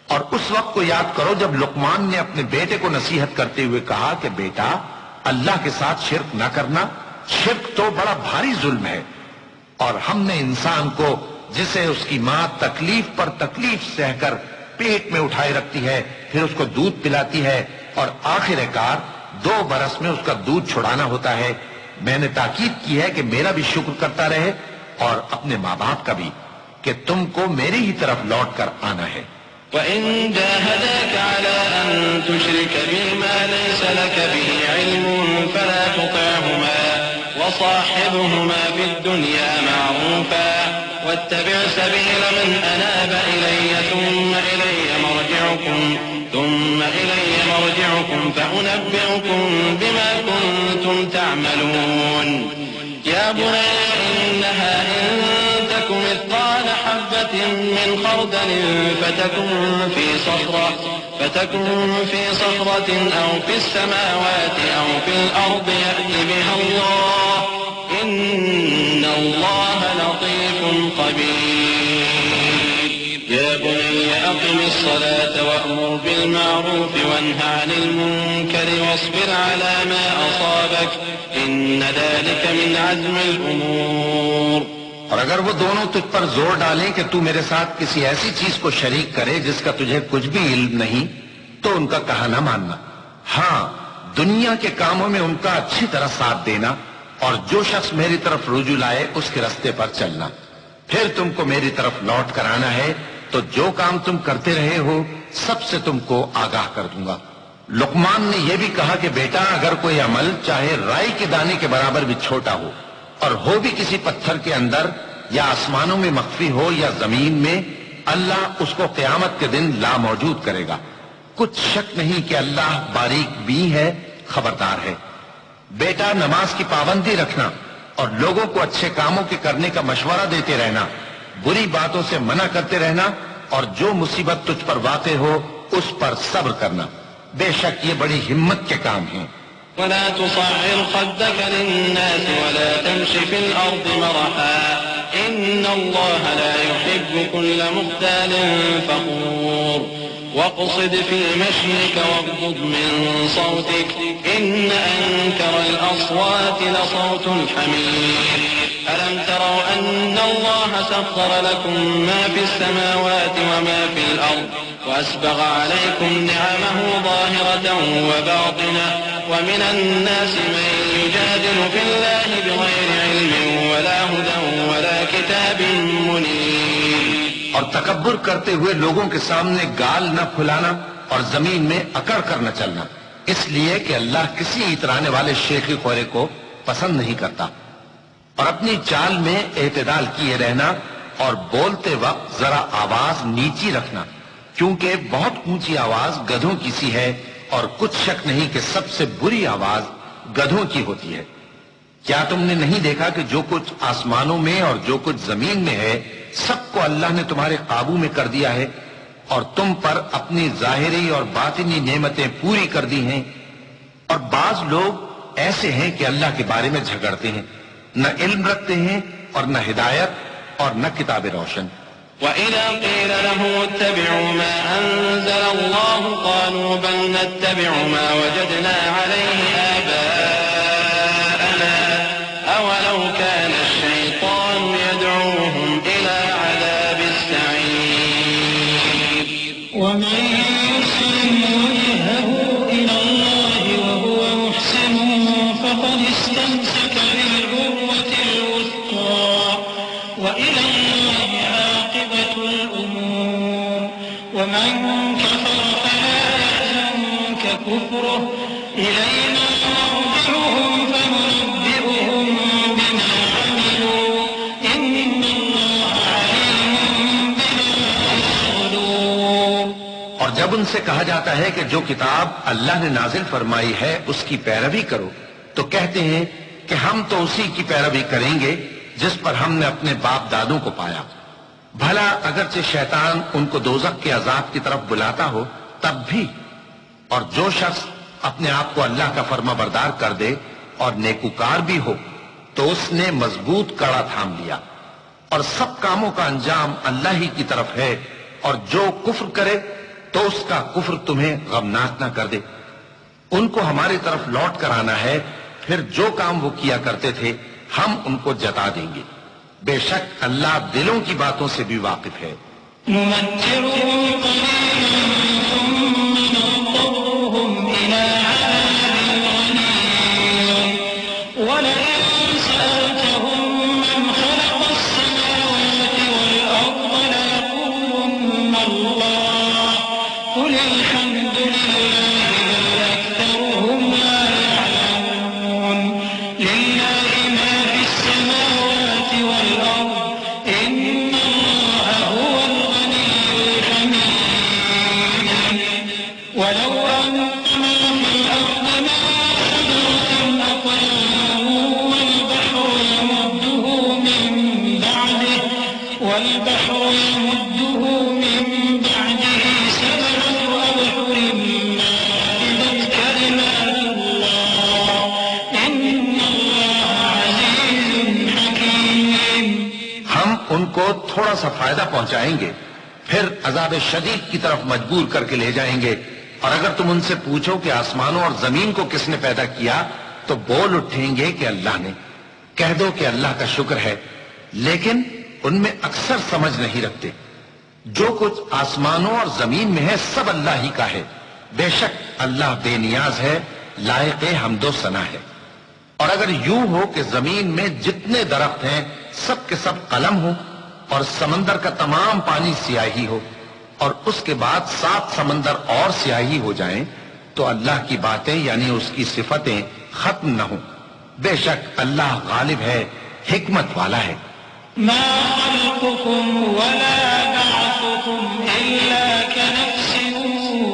اور اس وقت کو یاد کرو جب لقمان نے اپنے بیٹے کو نصیحت کرتے ہوئے کہا کہ بیٹا اللہ کے ساتھ شرک نہ کرنا، شرک تو بڑا بھاری ظلم ہے، اور ہم نے انسان کو جسے اس کی ماں تکلیف پر تکلیف سہ کر پیٹ میں اٹھائے رکھتی ہے، پھر اس کو دودھ پلاتی ہے اور آخر کار 2 برس میں اس کا دودھ چھڑانا ہوتا ہے، میں نے تاکید کی ہے کہ میرا بھی شکر کرتا رہے اور اپنے ماں باپ کا بھی، کہ تم کو میری ہی طرف لوٹ کر آنا ہے۔ وَإِن جَاهَدَاكَ عَلَىٰ أَن تُشْرِكَ بِي مَا لَيْسَ لَكَ بِهِ عِلْمٌ فَلَا تُطِعْهُمَا وَصَاحِبْهُمَا فِي الدُّنْيَا مَعْرُوفًا وَاتَّبِعْ سَبِيلَ مَنْ أَنَابَ إِلَيَّ ثُمَّ إِلَيَّ مَرْجِعُكُمْ فَأُنَبِّئُكُم بِمَا كُنتُمْ تَعْمَلُونَ يَا بُنَيَّ إِنَّهَا إِن تَكُ مِثْقَالَ حَبَّةٍ مِّنْ خَرْدَلٍ فتكن في صخرة أو في السماوات أو في الأرض يأت بها الله إن الله لطيف خبير يا بني أقم الصلاة وأمر بالمعروف وانه عن المنكر واصبر على ما أصابك إن ذلك من عزم الأمور۔ اور اگر وہ دونوں تجھ پر زور ڈالیں کہ تو میرے ساتھ کسی ایسی چیز کو شریک کرے جس کا تجھے کچھ بھی علم نہیں، تو ان کا کہا نہ ماننا، ہاں دنیا کے کاموں میں ان کا اچھی طرح ساتھ دینا، اور جو شخص میری طرف رجوع لائے اس کے راستے پر چلنا، پھر تم کو میری طرف لوٹ کر آنا ہے تو جو کام تم کرتے رہے ہو سب سے تم کو آگاہ کر دوں گا۔ لقمان نے یہ بھی کہا کہ بیٹا اگر کوئی عمل چاہے رائی کے دانے کے برابر بھی چھوٹا ہو اور ہو بھی کسی پتھر کے اندر یا آسمانوں میں مخفی ہو یا زمین میں، اللہ اس کو قیامت کے دن لاموجود کرے گا۔ کچھ شک نہیں کہ اللہ باریک بین ہے، خبردار ہے۔ بیٹا نماز کی پابندی رکھنا اور لوگوں کو اچھے کاموں کے کرنے کا مشورہ دیتے رہنا، بری باتوں سے منع کرتے رہنا، اور جو مصیبت تجھ پر واقع ہو اس پر صبر کرنا، بے شک یہ بڑی ہمت کے کام ہیں۔ ولا تصعر خدك للناس ولا تمش في الأرض مرحا إن الله لا يحب كل مختال فخور واقصد في مشيك واغضض من صوتك إن أنكر الأصوات لصوت الحمير ألم تروا أن الله سخر لكم ما في السماوات وما في الأرض وأسبغ عليكم نعمه ظاهرة وباطنة ومن الناس من يجادل في الله بغير علم ولا هدى ولا كتاب منير۔ اور تکبر کرتے ہوئے لوگوں کے سامنے گال نہ پھلانا اور زمین میں اکڑ کر نہ چلنا، اس لیے کہ اللہ کسی اترانے والے شیخی خورے کو پسند نہیں کرتا۔ اور اپنی چال میں اعتدال کیے رہنا اور بولتے وقت ذرا آواز نیچی رکھنا، کیونکہ بہت اونچی آواز گدھوں کی سی ہے، اور کچھ شک نہیں کہ سب سے بری آواز گدھوں کی ہوتی ہے۔ کیا تم نے نہیں دیکھا کہ جو کچھ آسمانوں میں اور جو کچھ زمین میں ہے سب کو اللہ نے تمہارے قابو میں کر دیا ہے، اور تم پر اپنی ظاہری اور باطنی نعمتیں پوری کر دی ہیں؟ اور بعض لوگ ایسے ہیں کہ اللہ کے بارے میں جھگڑتے ہیں، نہ علم رکھتے ہیں اور نہ ہدایت اور نہ کتاب روشن۔ وَإِذَا قِيلَ لَهُمُ اتَّبِعُوا مَا أَنزَلَ اللَّهُ قَالُوا بَلْ نَتَّبِعُ مَا وَجَدْنَا عَلَيْهِ آبَاءَنَا أَوَلَوْ كَانَ الشَّيْطَانُ يَدْعُوهُمْ إِلَى عَذَابِ السَّعِيرِ وَمَن يُسْلِمْ وَجْهَهُ إِلَى اللَّهِ وَهُوَ مُحْسِنٌ فَقَدِ اسْتَمْسَكَ بِالْعُرْوَةِ الْوُثْقَىٰ وَإِلَى اللَّهِ عَاقِبَةُ الْأُمُورِ وَمَن كَفَرَ فَلَا يَحْزُنكَ كُفْرُهُ إِلَيْنَا مَرْجِعُهُمْ فَنُنَبِّئُهُم بِمَا عَمِلُوا إِنَّ اللَّهَ عَلِيمٌ بِمَا يَعْمَلُونَ۔ اور جب ان سے کہا جاتا ہے کہ جو کتاب اللہ نے نازل فرمائی ہے اس کی پیروی کرو، تو کہتے ہیں کہ ہم تو اسی کی پیروی کریں گے جس پر ہم نے اپنے باپ دادوں کو پایا۔ بھلا اگرچہ شیطان ان کو دوزخ کے عذاب کی طرف بلاتا ہو تب بھی، اور جو شخص اپنے آپ کو اللہ کا فرما بردار کر دے اور نیکوکار بھی ہو تو اس نے مضبوط کڑا تھام لیا، اور سب کاموں کا انجام اللہ ہی کی طرف ہے، اور جو کفر کرے تو اس کا کفر تمہیں غمناک نہ کر دے. ان کو ہماری طرف لوٹ کر آنا ہے، پھر جو کام وہ کیا کرتے تھے ہم ان کو جتا دیں گے. بے شک اللہ دلوں کی باتوں سے بھی واقف ہے. نمتعهم قليلا ثم نضطرهم إلى عذاب غليظ ولئن سألتهم من خلق السماوات والأرض ليقولن الله قل الحمد لله بل أكثرهم لا يعلمون لله ما في السماوات والأرض إن الله هو الغني الحميد ولو أن ما في الأرض من شجرة أقلام والبحر يمده من بعده سبعة أبحر ما نفدت كلمات الله إن الله عزيز حكيم. ہم ان کو تھوڑا سا فائدہ پہنچائیں گے، پھر عذاب شدید کی طرف مجبور کر کے لے جائیں گے. اور اگر تم ان سے پوچھو کہ آسمانوں اور زمین کو کس نے پیدا کیا تو بول اٹھیں گے کہ اللہ نے. کہہ دو کہ اللہ کا شکر ہے، لیکن ان میں اکثر سمجھ نہیں رکھتے. جو کچھ آسمانوں اور زمین میں ہے سب اللہ ہی کا ہے. بے شک اللہ بے نیاز ہے، لائق حمد و ثنا ہے. اور اگر یوں ہو کہ زمین میں جتنے درخت ہیں سب کے سب قلم ہو اور سمندر کا تمام پانی سیاہی ہو اور اس کے بعد 7 سمندر اور سیاہی ہو جائیں تو اللہ کی باتیں یعنی اس کی صفتیں ختم نہ ہوں. بے شک اللہ غالب ہے، حکمت والا ہے. ما خلقكم ولا بعثكم إلا كنفس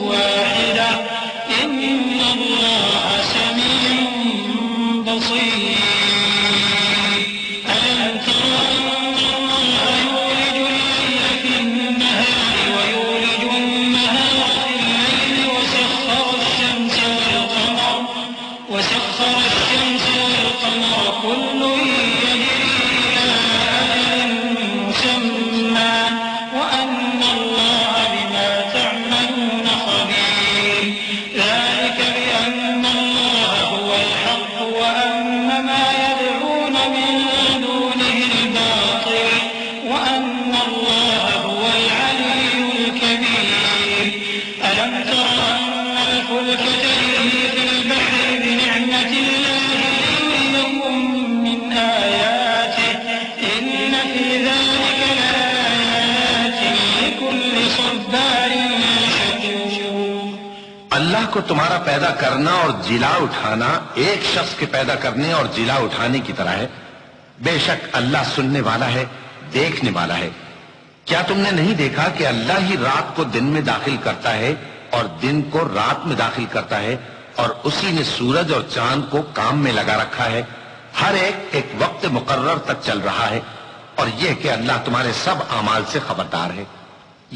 واحدة إن الله سميع بصير. ألم تر أن الله يولج الليل في النهار ويولج النهار في الليل وسخر الشمس والقمر كل يجري إلى أجل مسمى وأن الله بما تعملون خبير. ذلك بأن الله هو الحق وأن ما يدعون من دونه الباطل وأن الله هو العلي الكبير. ألم تر أن الفلك تجري في البحر بنعمة الله ليريكم من آياته إن في ذلك لآيات لكل صبار شكور. اللہ کو تمہارا پیدا کرنا اور جلا اٹھانا ایک شخص کے پیدا کرنے اور جلا اٹھانے کی طرح ہے. بے شک اللہ سننے والا ہے، دیکھنے والا ہے. کیا تم نے نہیں دیکھا کہ اللہ ہی رات کو دن میں داخل کرتا ہے اور دن کو رات میں داخل کرتا ہے اور اسی نے سورج اور چاند کو کام میں لگا رکھا ہے. ہر ایک وقت مقرر تک چل رہا ہے. اور یہ کہ اللہ تمہارے سب اعمال سے خبردار ہے.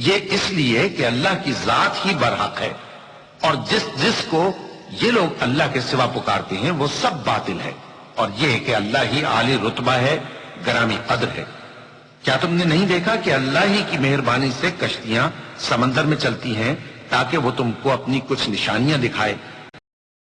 یہ اس لیے کہ اللہ کی ذات ہی برحق ہے اور جس کو یہ لوگ اللہ کے سوا پکارتے ہیں وہ سب باطل ہے. اور یہ کہ اللہ ہی عالی رتبہ ہے، گرامی قدر ہے. کیا تم نے نہیں دیکھا کہ اللہ ہی کی مہربانی سے کشتیاں سمندر میں چلتی ہیں تاکہ وہ تم کو اپنی کچھ نشانیاں دکھائے